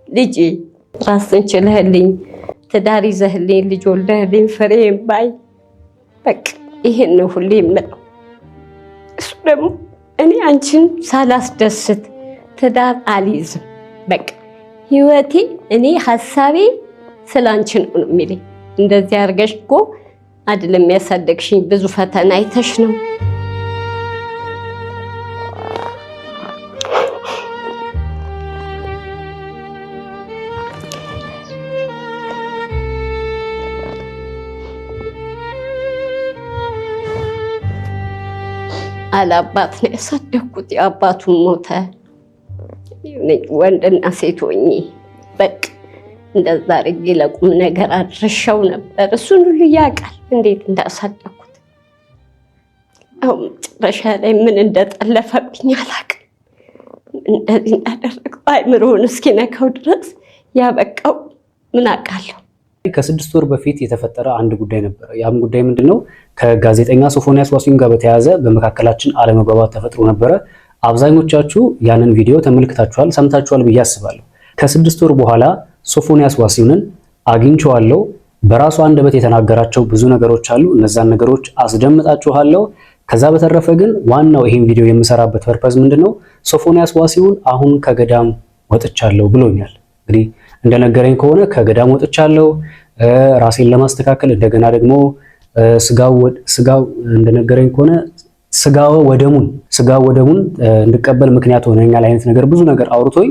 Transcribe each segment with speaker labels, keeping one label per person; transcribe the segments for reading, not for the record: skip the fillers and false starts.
Speaker 1: ልጄ ራስን ችለህልኝ ትዳር ይዘህልኝ ልጅ ወልደህልኝ ፍሬም ባይ በቃ ይሄን ነው ሁሌ የምለው። እሱ ደግሞ እኔ አንቺን ሳላስደስት ትዳር አልይዝም። በቃ ህይወቴ እኔ ሀሳቤ ስላንቺ ነው የሚለኝ። እንደዚህ አድርገሽ እኮ አይደለም ያሳደግሽኝ፣ ብዙ ፈተና አይተሽ ነው። አላባት ነው ያሳደግኩት። የአባቱን ሞተ ወንድና ሴት ሆኜ በቃ እንደዛ አድርጌ ለቁም ነገር አድርሻው ነበር። እሱን ሁሉ ያውቃል እንዴት እንዳሳደግኩት። አሁን መጨረሻ ላይ ምን እንደጠለፈብኝ አላውቅም። እንደዚህ እንዳደረገው አይምሮውን እስኪነካው ድረስ ያበቃው ምን አውቃለሁ።
Speaker 2: ከ6 ወር በፊት የተፈጠረ አንድ ጉዳይ ነበር። ያም ጉዳይ ምንድነው? ከጋዜጠኛ ሶፎንያስ ዋሲሁን ጋር በተያያዘ በመካከላችን አለመግባባት ተፈጥሮ ነበረ። አብዛኞቻችሁ ያንን ቪዲዮ ተመልክታችኋል፣ ሰምታችኋል ብዬ አስባለሁ። ከ6 ወር በኋላ ሶፎንያስ ዋሲሁንን አግኝቼዋለሁ። በራሱ አንደበት የተናገራቸው ብዙ ነገሮች አሉ። እነዛን ነገሮች አስደምጣችኋለሁ። ከዛ በተረፈ ግን ዋናው ይሄን ቪዲዮ የምሰራበት ፐርፐዝ ምንድነው? ሶፎንያስ ዋሲሁን አሁን ከገዳም ወጥቻለሁ ብሎኛል። እንግዲህ እንደነገረኝ ከሆነ ከገዳም ወጥቻለሁ ራሴን ለማስተካከል፣ እንደገና ደግሞ ስጋው እንደነገረኝ ከሆነ ስጋው ወደሙን እንድቀበል ምክንያት ሆነኛል አይነት ነገር ብዙ ነገር አውርቶኝ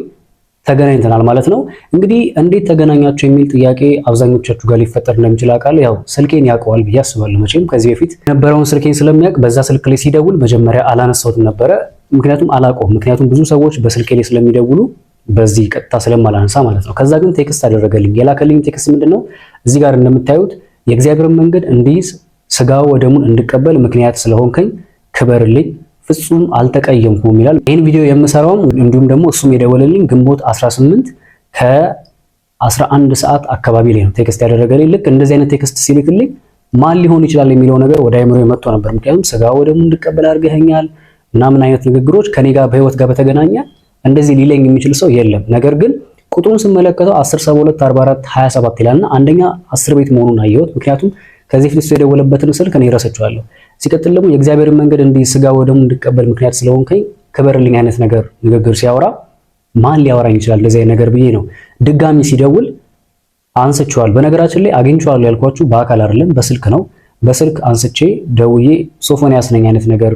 Speaker 2: ተገናኝተናል ማለት ነው። እንግዲህ እንዴት ተገናኛችሁ የሚል ጥያቄ አብዛኞቻችሁ ጋር ሊፈጠር እንደሚችል አውቃለሁ። ያው ስልኬን ያውቀዋል ብዬ አስባለሁ። መቼም ከዚህ በፊት የነበረውን ስልኬን ስለሚያውቅ በዛ ስልክ ላይ ሲደውል መጀመሪያ አላነሳሁትም ነበረ፣ ምክንያቱም አላውቀውም። ምክንያቱም ብዙ ሰዎች በስልኬ ላይ ስለሚደውሉ በዚህ ቀጥታ ስለማላነሳ ማለት ነው። ከዛ ግን ቴክስት አደረገልኝ። የላከልኝ ቴክስት ምንድነው? እዚህ ጋር እንደምታዩት የእግዚአብሔርን መንገድ እንዲይዝ ስጋው ወደሙን እንድቀበል ምክንያት ስለሆንከኝ ክበርልኝ፣ ፍጹም አልተቀየምኩም ይላል። ይህን ቪዲዮ የምሰራውም እንዲሁም ደግሞ እሱም የደወለልኝ ግንቦት 18 ከ11 ሰዓት አካባቢ ላይ ነው ቴክስት ያደረገልኝ። ልክ እንደዚህ አይነት ቴክስት ሲልክልኝ ማን ሊሆን ይችላል የሚለው ነገር ወደ አይምሮ መጥቶ ነበር። ምክንያቱም ስጋው ወደሙን እንድቀበል አድርገኸኛል እና ምን አይነት ንግግሮች ከኔ ጋር በህይወት ጋር በተገናኘ እንደዚህ ሊለኝ የሚችል ሰው የለም። ነገር ግን ቁጥሩን ስመለከተው 10724427 ይላልና አንደኛ 10 ቤት መሆኑን አየሁት። ምክንያቱም ከዚህ ፊት የደወለበትን ስልክ እኔ ረሳቸዋለሁ። ሲቀጥል ደግሞ የእግዚአብሔርን መንገድ እንዲህ ስጋ ወደሙን እንድቀበል ምክንያት ስለሆንከኝ ክበርልኝ አይነት ንግግር ሲያወራ ማን ሊያወራኝ ይችላል እንደዚህ አይነት ነገር ብዬ ነው ድጋሚ ሲደውል አንስቼዋለሁ። በነገራችን ላይ አግኝቼዋለሁ ያልኳችሁ በአካል አይደለም በስልክ ነው። በስልክ አንስቼ ደውዬ ሶፎንያስ ነኝ አይነት ነገር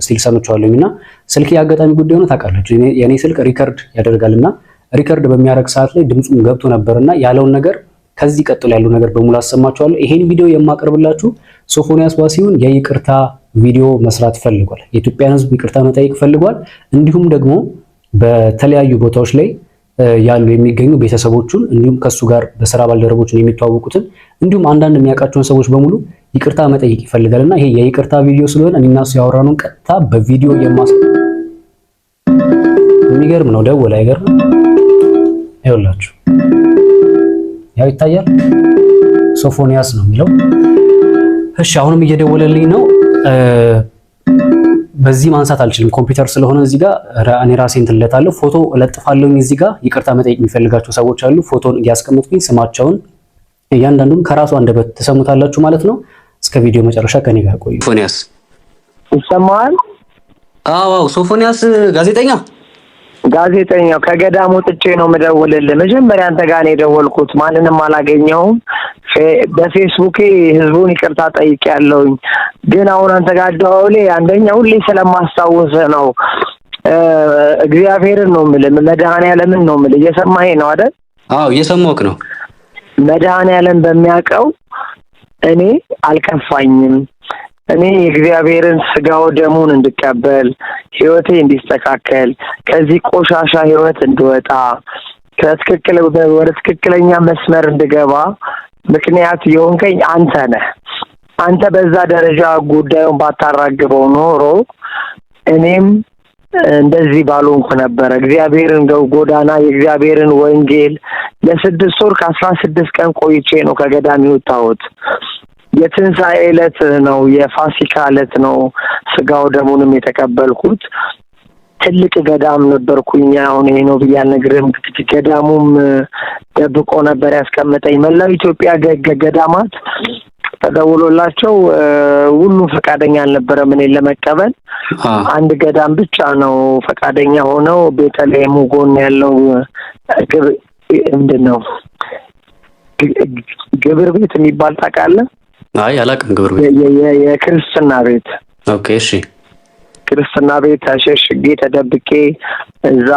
Speaker 2: ሲል ሰምቼዋለሁና ስልክ ያጋጣሚ ጉዳይ ሆነ ታውቃላችሁ። የኔ ስልክ ሪከርድ ያደርጋልና ሪከርድ በሚያደርግ ሰዓት ላይ ድምጹም ገብቶ ነበርና ያለውን ነገር ከዚህ ቀጥሎ ያለው ነገር በሙሉ አሰማችኋለሁ። ይሄን ቪዲዮ የማቀርብላችሁ ሶፎንያስ ዋሲሁን የይቅርታ ቪዲዮ መስራት ፈልጓል። የኢትዮጵያን ሕዝብ ይቅርታ መጠየቅ ፈልጓል። እንዲሁም ደግሞ በተለያዩ ቦታዎች ላይ ያሉ የሚገኙ ቤተሰቦቹን እንዲሁም ከሱ ጋር በስራ ባልደረቦችን የሚተዋወቁትን እንዲሁም አንዳንድ የሚያውቃቸውን ሰዎች በሙሉ ይቅርታ መጠየቅ ይፈልጋልና ይሄ የይቅርታ ቪዲዮ ስለሆነ እኔና እሱ ያወራነውን ቀጥታ በቪዲዮ የሚገርም ነው። ደወለ አይገርም? ይኸውላችሁ ያው ይታያል ሶፎንያስ ነው የሚለው። እሺ አሁንም እየደወለልኝ ነው። በዚህ ማንሳት አልችልም ኮምፒውተር ስለሆነ እዚህ ጋር እኔ ራሴ እንትለታለሁ። ፎቶ እለጥፋለሁ እዚህ ጋር ይቅርታ መጠየቅ የሚፈልጋቸው ሰዎች አሉ። ፎቶን እያስቀመጥኩኝ ስማቸውን እያንዳንዱን ከራሱ አንደበት ተሰሙታላችሁ ማለት ነው። እስከ ቪዲዮ መጨረሻ ከኔ ጋር ቆዩ። ሶፎንያስ ይሰማል?
Speaker 3: አዎ ሶፎንያስ
Speaker 4: ጋዜጠኛው ከገዳም ወጥቼ ነው የምደውልልህ። መጀመሪያ አንተ ጋር ነው የደወልኩት፣ ማንንም አላገኘሁም። በፌስቡክ ህዝቡን ይቅርታ ጠይቄያለሁኝ። ግን አሁን አንተ ጋር ደውሌ አንደኛ ሁሌ ስለማስታወስህ ነው። እግዚአብሔርን ነው የምልህ፣ መድኃኔዓለምን ነው የምልህ። እየሰማኸኝ ነው አይደል?
Speaker 3: አዎ እየሰማሁህ ነው።
Speaker 4: መድኃኔዓለም በሚያውቀው እኔ አልከፋኝም። እኔ የእግዚአብሔርን ስጋው ደሙን እንድቀበል ህይወቴ እንዲስተካከል ከዚህ ቆሻሻ ህይወት እንድወጣ ወደ ትክክለኛ መስመር እንድገባ ምክንያት የሆንከኝ አንተ ነህ። አንተ በዛ ደረጃ ጉዳዩን ባታራግበው ኖሮ እኔም እንደዚህ ባልሆንኩ ነበር። እግዚአብሔርን ጎዳና የእግዚአብሔርን ወንጌል ለ6 ወር ከ16 ቀን ቆይቼ ነው ከገዳም የወጣሁት። የትንሣኤ ዕለት ነው፣ የፋሲካ ዕለት ነው ስጋው ደሙንም የተቀበልኩት። ትልቅ ገዳም ነበርኩኝ። አሁን ይሄ ነው ብዬ አልነግርህም። ገዳሙም ደብቆ ነበር ያስቀመጠኝ። መላው ኢትዮጵያ ገዳማት ተደውሎላቸው ሁሉም ፈቃደኛ አልነበረም እኔን ለመቀበል። አንድ ገዳም ብቻ ነው ፈቃደኛ ሆነው ቤተልሔም ጎን ያለው ምንድነው ግብር ቤት የሚባል ታውቃለህ?
Speaker 3: አይ አላውቅም። ግብር ቤት
Speaker 4: የክርስትና ቤት።
Speaker 3: ኦኬ እሺ።
Speaker 4: ክርስትና ቤት ተሸሽጌ ተደብቄ እዛ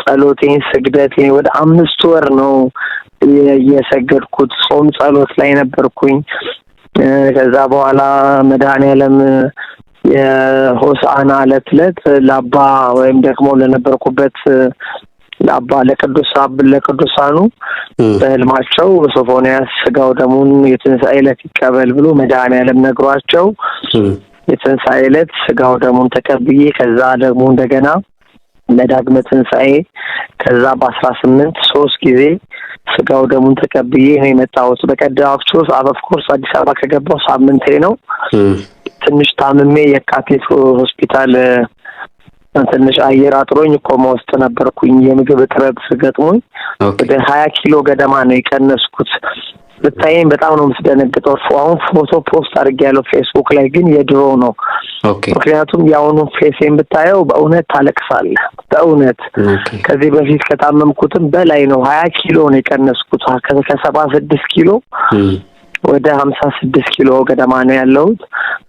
Speaker 4: ጸሎቴን ስግደቴን ወደ 5 ወር ነው የሰገድኩት። ጾም ጸሎት ላይ ነበርኩኝ። ከዛ በኋላ መድኃኔዓለም የሆሳዕና ዕለት ለአባ ወይም ደግሞ ለነበርኩበት ለአባ ለቅዱሳኑ በህልማቸው ሶፎንያስ ስጋው ደሙን የትንሣኤ ዕለት ይቀበል ብሎ መድኃኔዓለም ነግሯቸው የትንሣኤ ዕለት ስጋው ደሙን ተቀብዬ ከዛ ደግሞ እንደገና ለዳግመ ትንሣኤ ከዛ በ18 3 ጊዜ ስጋው ደሙን ተቀብዬ ነው የመጣሁት። በቀዳማችሁ ኦፍኮርስ አዲስ አበባ ከገባው ሳምንቴ ነው። ትንሽ ታምሜ የካቲት ሆስፒታል ትንሽ አየር አጥሮኝ ኮማ ውስጥ ነበርኩኝ። የምግብ እጥረት ገጥሞኝ ወደ 20 ኪሎ ገደማ ነው የቀነስኩት። ብታየኝ በጣም ነው የምትደነግጠው። አሁን ፎቶ ፖስት አድርጌያለሁ ፌስቡክ ላይ፣ ግን የድሮ ነው። ምክንያቱም የአሁኑ ፌሴን ብታየው በእውነት ታለቅሳለህ። በእውነት ከዚህ በፊት ከታመምኩትም በላይ ነው። 20 ኪሎ ነው የቀነስኩት። ከ76 ኪሎ ወደ 56 ኪሎ ገደማ ነው ያለሁት።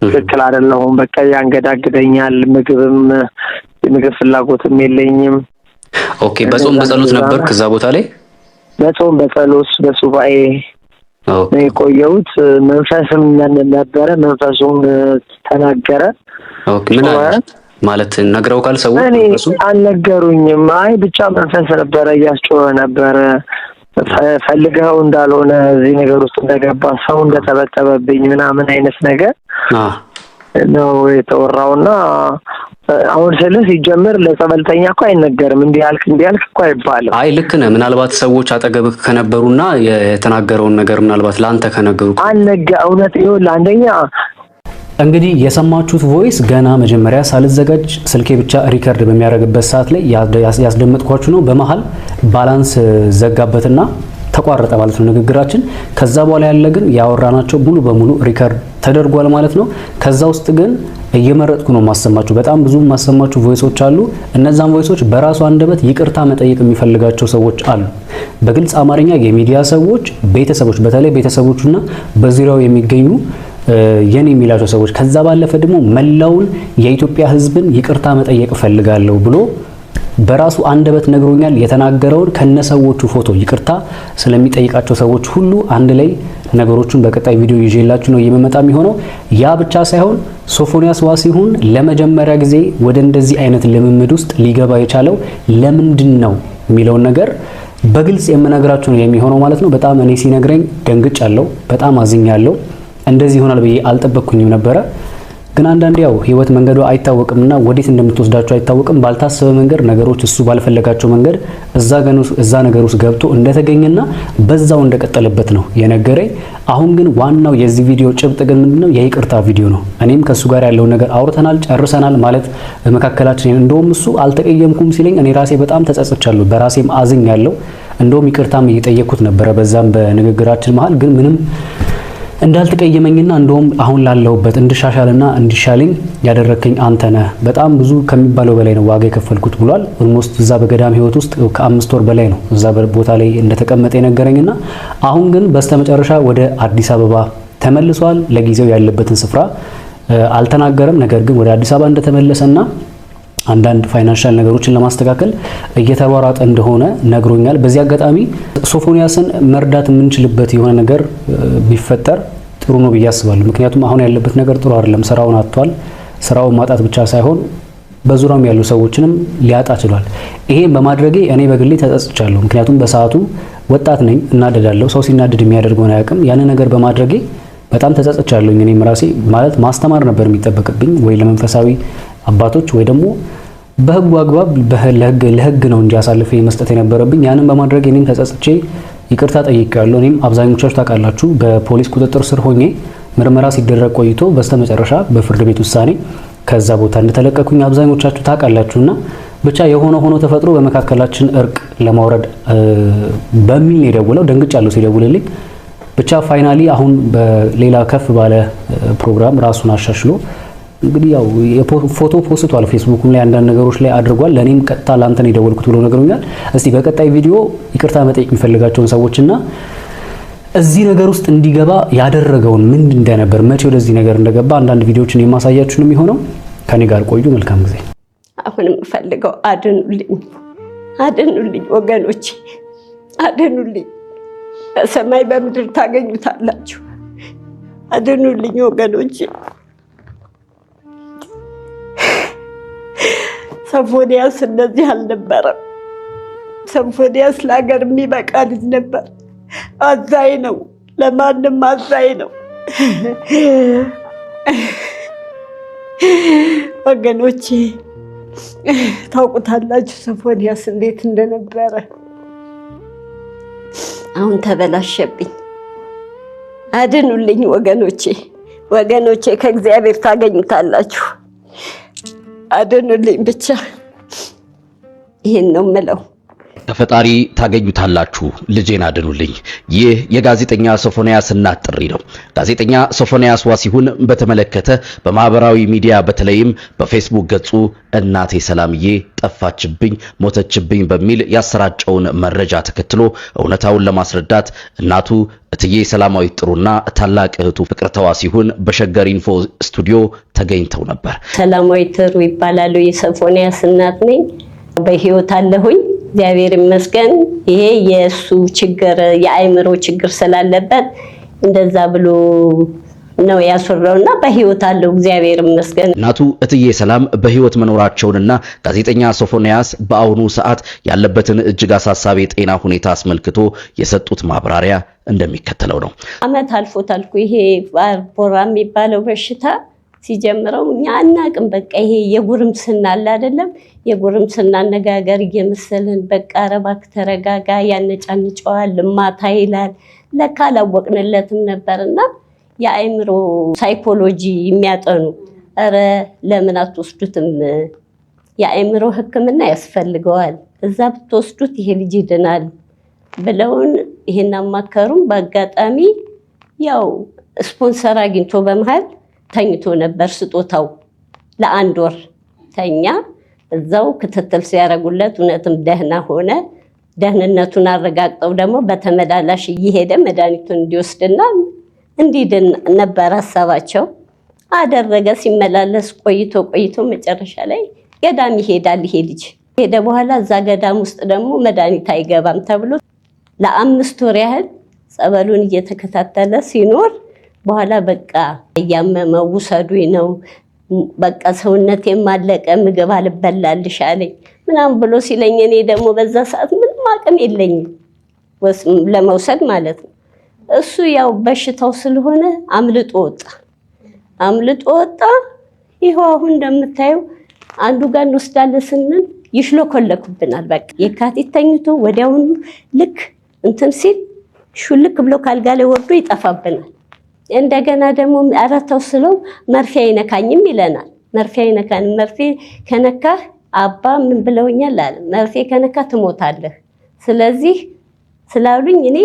Speaker 4: ትክክል አይደለሁም። በቃ ያንገዳግደኛል። የምግብ ፍላጎትም የለኝም።
Speaker 3: ኦኬ። በጾም በጸሎት ነበር ከዛ ቦታ ላይ
Speaker 4: በጾም በጸሎት በሱባኤ ነው የቆየሁት። መንፈስም ነበረ። መንፈሱም ተናገረ።
Speaker 3: ኦኬ። ምን ማለት ነግረው ካል ሰው
Speaker 4: መንፈሱ አልነገሩኝም። አይ ብቻ መንፈስ ነበረ እያስጮኸ ነበረ። ፈልገው እንዳልሆነ እዚህ ነገር ውስጥ እንደገባ ሰው እንደተበተበብኝ ምናምን አይነት ነገር ነው የተወራውና አሁን ስለዚህ ሲጀምር ለጸበልተኛ እኮ አይነገርም። እንዲያልክ እኮ አይባልም።
Speaker 3: አይ ልክ ነህ። ምናልባት ሰዎች አጠገብህ ከነበሩና የተናገረውን ነገር ምናልባት ላንተ ከነገሩ
Speaker 4: እውነት ይሁን አንደኛ
Speaker 2: እንግዲህ የሰማችሁት ቮይስ ገና መጀመሪያ ሳልዘጋጅ ስልኬ ብቻ ሪከርድ በሚያደርግበት ሰዓት ላይ ያስደመጥኳችሁ ነው። በመሃል ባላንስ ዘጋበትና ተቋረጠ ማለት ነው ንግግራችን። ከዛ በኋላ ያለ ግን ያወራናቸው ሙሉ በሙሉ ሪከርድ ተደርጓል ማለት ነው። ከዛ ውስጥ ግን እየመረጥኩ ነው ማሰማችሁ። በጣም ብዙ ማሰማችሁ ቮይሶች አሉ። እነዛን ቮይሶች በራሱ አንደበት ይቅርታ መጠየቅ የሚፈልጋቸው ሰዎች አሉ። በግልጽ አማርኛ የሚዲያ ሰዎች፣ ቤተሰቦች፣ በተለይ ቤተሰቦቹና በዙሪያው የሚገኙ የኔ የሚላቸው ሰዎች፣ ከዛ ባለፈ ደግሞ መላውን የኢትዮጵያ ሕዝብን ይቅርታ መጠየቅ ፈልጋለሁ ብሎ በራሱ አንደበት ነግሮኛል። የተናገረውን ከነሰዎቹ ፎቶ ይቅርታ ስለሚጠይቃቸው ሰዎች ሁሉ አንድ ላይ ነገሮቹን በቀጣይ ቪዲዮ ይዤላችሁ ነው የምመጣ የሚሆነው። ያ ብቻ ሳይሆን ሶፎንያስ ዋሲሁን ለመጀመሪያ ጊዜ ወደ እንደዚህ አይነት ልምምድ ውስጥ ሊገባ የቻለው ለምንድን ነው የሚለውን ነገር በግልጽ የምነግራችሁ ነው የሚሆነው ማለት ነው። በጣም እኔ ሲነግረኝ ደንግጫለሁ፣ በጣም አዝኛለሁ። እንደዚህ ይሆናል ብዬ አልጠበቅኩኝም ነበረ። ግን አንዳንዴ ያው ህይወት መንገዱ አይታወቅምና ወዴት እንደምትወስዳቸው አይታወቅም። ባልታሰበ መንገድ ነገሮች እሱ ባልፈለጋቸው መንገድ እዛ ነገር ውስጥ ገብቶ እንደተገኘና በዛው እንደቀጠለበት ነው የነገረኝ። አሁን ግን ዋናው የዚህ ቪዲዮ ጭብጥ ግን ምንድነው? የይቅርታ ቪዲዮ ነው። እኔም ከሱ ጋር ያለው ነገር አውርተናል፣ ጨርሰናል ማለት በመካከላችን። እንደውም እሱ አልተቀየምኩም ሲለኝ እኔ ራሴ በጣም ተጸጽቻለሁ፣ በራሴም አዝኛለሁ። እንደውም ይቅርታም እየጠየቅኩት ነበረ በዛም በንግግራችን መሃል። ግን ምንም እንዳልተቀየመኝና እንደውም አሁን ላለሁበት እንድሻሻልና እንዲሻለኝ ያደረከኝ አንተ ነህ፣ በጣም ብዙ ከሚባለው በላይ ነው ዋጋ የከፈልኩት ብሏል። ኦልሞስት እዛ በገዳም ህይወት ውስጥ ከ5 ወር በላይ ነው እዛ ቦታ ላይ እንደተቀመጠ የነገረኝና አሁን ግን በስተመጨረሻ ወደ አዲስ አበባ ተመልሷል። ለጊዜው ያለበትን ስፍራ አልተናገረም። ነገር ግን ወደ አዲስ አበባ እንደተመለሰና አንዳንድ ፋይናንሻል ነገሮችን ለማስተካከል እየተሯሯጠ እንደሆነ ነግሮኛል። በዚህ አጋጣሚ ሶፎንያስን መርዳት የምንችልበት የሆነ ነገር ቢፈጠር ጥሩ ነው ብዬ አስባለሁ። ምክንያቱም አሁን ያለበት ነገር ጥሩ አይደለም። ስራውን አጥቷል። ስራውን ማጣት ብቻ ሳይሆን በዙሪያው ያሉ ሰዎችንም ሊያጣ ችሏል። ይሄን በማድረጌ እኔ በግሌ ተጸጽቻለሁ። ምክንያቱም በሰዓቱ ወጣት ነኝ፣ እናደዳለሁ። ሰው ሲናደድ የሚያደርገውን አያውቅም። ያን ነገር በማድረጌ በጣም ተጸጽቻለሁ። እኔም ራሴ ማለት ማስተማር ነበር የሚጠበቅብኝ ወይ ለመንፈሳዊ አባቶች ወይ ደግሞ በህጉ አግባብ ለህግ ነው እንጂ አሳልፌ መስጠት የነበረብኝ። ያንን በማድረግ እኔም ተጸጽቼ ይቅርታ ጠይቄያለሁ። እኔም አብዛኞቻችሁ ታውቃላችሁ በፖሊስ ቁጥጥር ስር ሆኜ ምርመራ ሲደረግ ቆይቶ በስተመጨረሻ በፍርድ ቤት ውሳኔ ከዛ ቦታ እንደተለቀኩኝ አብዛኞቻችሁ ታውቃላችሁና ብቻ የሆነ ሆኖ ተፈጥሮ በመካከላችን እርቅ ለማውረድ በሚል የደውለው ደንግጫለሁ ሲደውልልኝ። ብቻ ፋይናሊ አሁን በሌላ ከፍ ባለ ፕሮግራም ራሱን አሻሽሎ እንግዲህ ያው ፎቶ ፖስቷል ፌስቡክ ላይ አንዳንድ ነገሮች ላይ አድርጓል። ለኔም ቀጥታ ላንተን የደወልኩት ብሎ ነገሩኛል። እስቲ በቀጣይ ቪዲዮ ይቅርታ መጠየቅ የሚፈልጋቸውን ሰዎችና እዚህ ነገር ውስጥ እንዲገባ ያደረገውን ምን እንደነበር መቼ ወደዚህ ነገር እንደገባ አንዳንድ ቪዲዮዎችን የማሳያችሁ ነው የሚሆነው። ከኔ ጋር ቆዩ። መልካም ጊዜ።
Speaker 1: አሁንም ፈልገው አድኑልኝ ወገኖቼ፣ አድኑልኝ። በሰማይ በምድር ታገኙታላችሁ። አድኑልኝ ወገኖቼ። ሶፎንያስ እንደዚህ አልነበረም። ሶፎንያስ ለሀገር የሚበቃ ልጅ ነበር። አዛኝ ነው፣ ለማንም አዛኝ ነው። ወገኖቼ ታውቁታላችሁ ሶፎንያስ እንዴት እንደነበረ። አሁን ተበላሸብኝ። አድኑልኝ ወገኖቼ፣ ከእግዚአብሔር ታገኙታላችሁ። አድኑልኝ ብቻ፣ ይሄን ነው የምለው።
Speaker 5: ከፈጣሪ ታገኙታላችሁ። ልጄን አድኑልኝ። ይህ የጋዜጠኛ ሶፎንያስ እናት ጥሪ ነው። ጋዜጠኛ ሶፎንያስ ዋሲሁን በተመለከተ በማህበራዊ ሚዲያ በተለይም በፌስቡክ ገጹ እናቴ ሰላምዬ ጠፋችብኝ፣ ሞተችብኝ በሚል ያሰራጨውን መረጃ ተከትሎ እውነታውን ለማስረዳት እናቱ እትዬ ሰላማዊት ጥሩና ታላቅ እህቱ ፍቅርተ ዋሲሁን በሸገር ኢንፎ ስቱዲዮ ተገኝተው ነበር።
Speaker 1: ሰላማዊት ጥሩ ይባላሉ። የሶፎንያስ እናት ነኝ። በህይወት አለሁኝ እግዚአብሔር ይመስገን። ይሄ የሱ ችግር የአይምሮ ችግር ስላለበት እንደዛ ብሎ ነው ያስወራውና በህይወት አለው እግዚአብሔር ይመስገን።
Speaker 5: እናቱ እትዬ ሰላም በህይወት መኖራቸውንና ጋዜጠኛ ሶፎንያስ በአሁኑ ሰዓት ያለበትን እጅግ አሳሳቢ የጤና ሁኔታ አስመልክቶ የሰጡት ማብራሪያ እንደሚከተለው ነው።
Speaker 1: አመት አልፎታል እኮ ይሄ ባርቦራ የሚባለው በሽታ ሲጀምረው እኛ አናቅም። በቃ ይሄ የጉርምስና አለ አይደለም፣ የጉርምስና አነጋገር እየመሰለን በቃ ረባክ ተረጋጋ ያነጫንጨዋል፣ ማታ ይላል። ለካ አላወቅንለትም ነበርና የአእምሮ ሳይኮሎጂ የሚያጠኑ ኧረ ለምን አትወስዱትም? የአእምሮ ሕክምና ያስፈልገዋል፣ እዛ ብትወስዱት ይሄ ልጅ ይድናል ብለውን ይሄን አማከሩን። በአጋጣሚ ያው ስፖንሰር አግኝቶ በመሃል ተኝቶ ነበር። ስጦታው ለአንድ ወር ተኛ። እዛው ክትትል ሲያረጉለት እውነትም ደህና ሆነ። ደህንነቱን አረጋግጠው ደግሞ በተመላላሽ እየሄደ መድኃኒቱን እንዲወስድና እንዲድን ነበር ሀሳባቸው። አደረገ። ሲመላለስ ቆይቶ መጨረሻ ላይ ገዳም ይሄዳል። ይሄ ልጅ ሄደ በኋላ እዛ ገዳም ውስጥ ደግሞ መድኃኒት አይገባም ተብሎ ለ5 ወር ያህል ጸበሉን እየተከታተለ ሲኖር በኋላ በቃ እያመመው ውሰዱኝ ነው በቃ ሰውነት የማለቀ ምግብ አልበላልሽ አለኝ ምናምን ብሎ ሲለኝ እኔ ደግሞ በዛ ሰዓት ምንም አቅም የለኝም ለመውሰድ ማለት ነው። እሱ ያው በሽታው ስለሆነ አምልጦ ወጣ። ይሄው አሁን እንደምታዩ አንዱ ጋር እንወስዳለን ስንል ይሽሎኮለኩብናል። በቃ የካቲት ተኝቶ ወዲያውኑ ልክ እንትን ሲል ሹልክ ብሎ ካልጋ ላይ ወርዶ ይጠፋብናል። እንደገና ደግሞ አራታው ስለው መርፌ አይነካኝም ይለናል። መርፌ አይነካንም። መርፌ ከነካህ አባ ምን ብለውኛል አለ፣ መርፌ ከነካ ትሞታለህ። ስለዚህ ስላሉኝ እኔ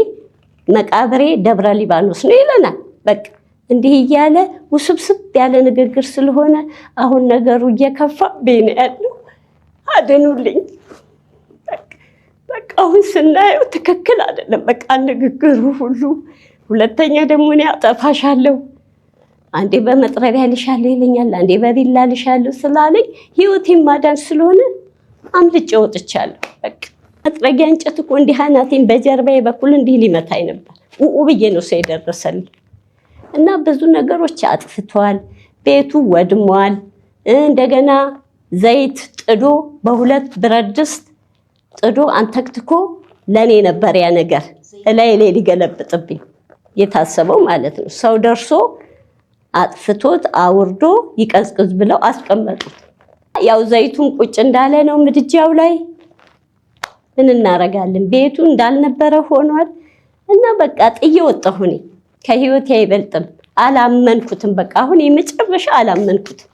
Speaker 1: መቃብሬ ደብረ ሊባኖስ ነው ይለናል። በቃ እንዲህ እያለ ውስብስብ ያለ ንግግር ስለሆነ አሁን ነገሩ እየከፋ ቤነ ያለው አድኑልኝ። በቃ አሁን ስናየው ትክክል አይደለም። በቃ ንግግሩ ሁሉ ሁለተኛ ደግሞ እኔ አጠፋሻለሁ፣ አንዴ በመጥረቢያ ልሻለሁ ይለኛል፣ አንዴ በቢላ ልሻለሁ ስላለኝ ህይወቴን ማዳን ስለሆነ አምልጬ ወጥቻለሁ። በቃ መጥረጊያ እንጨት እኮ እንዲህ አናቴን በጀርባዬ በኩል እንዲህ ሊመታኝ ነበር። ብዬ ነው ሰው የደረሰልኝ እና ብዙ ነገሮች አጥፍቷል። ቤቱ ወድሟል። እንደገና ዘይት ጥዶ በ2 ብረት ድስት ጥዶ አንተክትኮ ለኔ ነበር ያ ነገር ላይ ሊገለብጥብኝ የታሰበው ማለት ነው። ሰው ደርሶ አጥፍቶት አውርዶ ይቀዝቅዝ ብለው አስቀመጡት። ያው ዘይቱን ቁጭ እንዳለ ነው ምድጃው ላይ። ምን እናረጋለን? ቤቱ እንዳልነበረ ሆኗል እና በቃ ጥዬ ወጣሁ። እኔ ከህይወቴ አይበልጥም። አላመንኩትም። በቃ አሁን የመጨረሻ አላመንኩትም።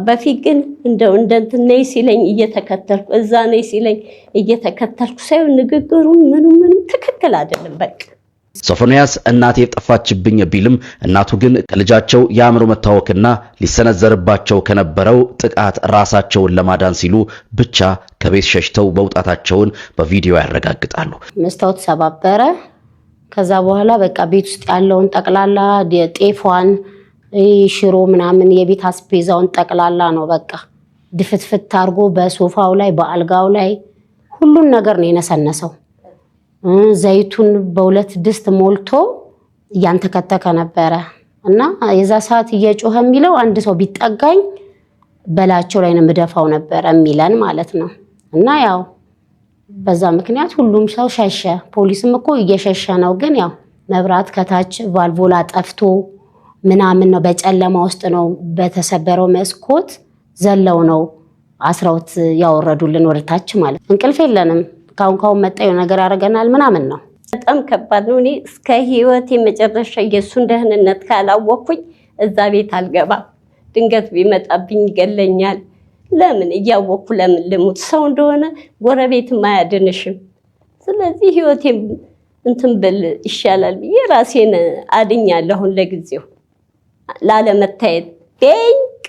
Speaker 1: በፊት ግን እንደው እንትን ነይ ሲለኝ እየተከተልኩ እዛ ነይ ሲለኝ እየተከተልኩ ሳይሆን ንግግሩ ምኑ ትክክል አይደለም። በቃ
Speaker 5: ሶፎንያስ እናቴ ጠፋችብኝ ቢልም እናቱ ግን ከልጃቸው የአእምሮ መታወክና ሊሰነዘርባቸው ከነበረው ጥቃት ራሳቸውን ለማዳን ሲሉ ብቻ ከቤት ሸሽተው መውጣታቸውን በቪዲዮ ያረጋግጣሉ።
Speaker 6: መስታወት ሰባበረ። ከዛ በኋላ በቃ ቤት ውስጥ ያለውን ጠቅላላ ጤፏን ሽሮ ምናምን የቤት አስቤዛውን ጠቅላላ ነው በቃ ድፍትፍት አርጎ በሶፋው ላይ በአልጋው ላይ ሁሉን ነገር ነው የነሰነሰው። ዘይቱን በሁለት ድስት ሞልቶ ያንተከተከ ነበረ እና የዛ ሰዓት እየጮኸ የሚለው አንድ ሰው ቢጠጋኝ በላቸው ላይ ነው ምደፋው ነበር የሚለን ማለት ነው። እና ያው በዛ ምክንያት ሁሉም ሰው ሸሸ። ፖሊስም እኮ እየሸሸ ነው። ግን ያው መብራት ከታች ቫልቮላ ጠፍቶ ምናምን ነው በጨለማ ውስጥ ነው በተሰበረው መስኮት ዘለው ነው አስራውት ያወረዱልን ወደታች ማለት። እንቅልፍ የለንም። ካሁን መጣዩ ነገር ያደርገናል ምናምን ነው።
Speaker 1: በጣም ከባድ ነው። እኔ እስከ ህይወቴ መጨረሻ የሱን ደህንነት ካላወቅኩኝ እዛ ቤት አልገባም። ድንገት ቢመጣብኝ ይገለኛል። ለምን እያወቅኩ ለምን ልሙት? ሰው እንደሆነ ጎረቤትም አያድንሽም። ስለዚህ ህይወቴ እንትን ብል ይሻላል ብዬ ራሴን አድኛለሁ ለጊዜው ላለመታየት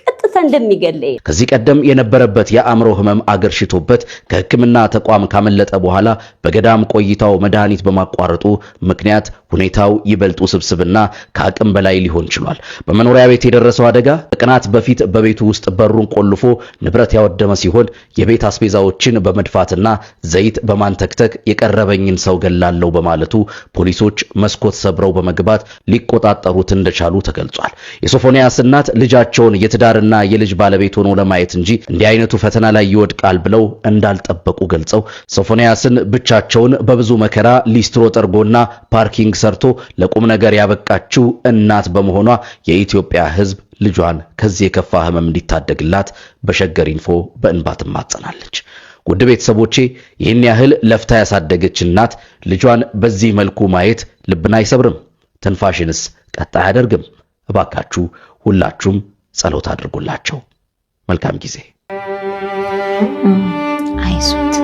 Speaker 1: ቀጥታ እንደሚገለኝ።
Speaker 5: ከዚህ ቀደም የነበረበት የአእምሮ ህመም አገርሽቶበት ከህክምና ተቋም ካመለጠ በኋላ በገዳም ቆይታው መድኃኒት በማቋረጡ ምክንያት ሁኔታው ይበልጥ ውስብስብና ከአቅም በላይ ሊሆን ችሏል። በመኖሪያ ቤት የደረሰው አደጋ ከቀናት በፊት በቤቱ ውስጥ በሩን ቆልፎ ንብረት ያወደመ ሲሆን የቤት አስቤዛዎችን በመድፋትና ዘይት በማንተክተክ የቀረበኝን ሰው ገላለው በማለቱ ፖሊሶች መስኮት ሰብረው በመግባት ሊቆጣጠሩት እንደቻሉ ተገልጿል። የሶፎንያስ እናት ልጃቸውን የትዳርና የልጅ ባለቤት ሆኖ ለማየት እንጂ እንዲህ አይነቱ ፈተና ላይ ይወድቃል ብለው እንዳልጠበቁ ገልጸው ሶፎንያስን ብቻቸውን በብዙ መከራ ሊስትሮ ጠርጎና ፓርኪንግ ሰርቶ ለቁም ነገር ያበቃችው እናት በመሆኗ የኢትዮጵያ ሕዝብ ልጇን ከዚህ የከፋ ህመም እንዲታደግላት በሸገር ኢንፎ በእንባ ትማጸናለች። ውድ ቤተሰቦቼ ይህን ያህል ለፍታ ያሳደገች እናት ልጇን በዚህ መልኩ ማየት ልብን አይሰብርም? ትንፋሽንስ ቀጣ አያደርግም? እባካችሁ ሁላችሁም ጸሎት አድርጉላቸው። መልካም ጊዜ።
Speaker 6: አይዞት